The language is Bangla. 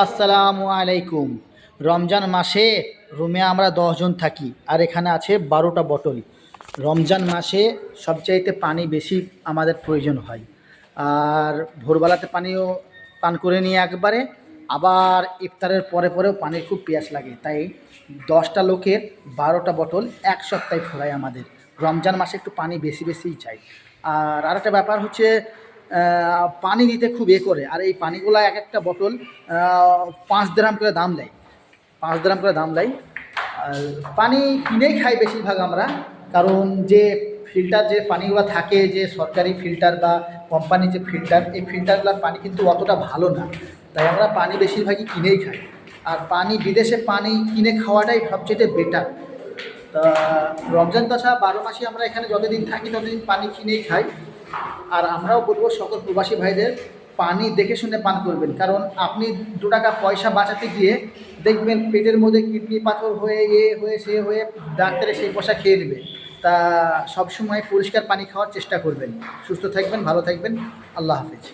আসসালামু আলাইকুম। রমজান মাসে রুমে আমরা 10 জন থাকি আর এখানে আছে 12টা বোতল। রমজান মাসে সবচাইতে পানি বেশি আমাদের প্রয়োজন হয়। আর ভোরবেলাতে পানিও পান করে নিয়ে একবারে, আবার ইফতারের পরে পরেও পানির খুব পিয়াস লাগে, তাই 10টা লোকের 12টা বোতল এক সপ্তাহে ফুরায় আমাদের। রমজান মাসে একটু পানি বেশি বেশিই চাই। আর আরেকটা ব্যাপার হচ্ছে, পানি দিতে খুব করে, আর এই পানিগুলা এক একটা বোতল 5 দিরহাম করে দাম দেয়। 5 দিরহাম করে দাম দেয়। আর পানি কিনেই খাই বেশিরভাগ আমরা, কারণ যে ফিল্টার যে পানিগুলো থাকে, যে সরকারি ফিল্টার বা কোম্পানির যে ফিল্টার, এই ফিল্টারগুলোর পানি কিন্তু অতটা ভালো না, তাই আমরা পানি বেশিরভাগই কিনেই খাই। আর পানি বিদেশে পানি কিনে খাওয়াটাই সবচেয়ে বেটার। তা রমজান তাছাড়া 12 মাসই আমরা এখানে যতদিন থাকি ততদিন পানি কিনেই খাই। আর আমরাও বলবো সকল প্রবাসী ভাইদের, পানি দেখে শুনে পান করবেন, কারণ আপনি 2 টাকা পয়সা বাঁচাতে গিয়ে দেখবেন পেটের মধ্যে কিডনি পাথর হয়ে হয়ে সে হয়ে ডাক্তারে সেই পয়সা খেয়ে নেবে। তা সবসময় পরিষ্কার পানি খাওয়ার চেষ্টা করবেন। সুস্থ থাকবেন, ভালো থাকবেন। আল্লাহ হাফিজ।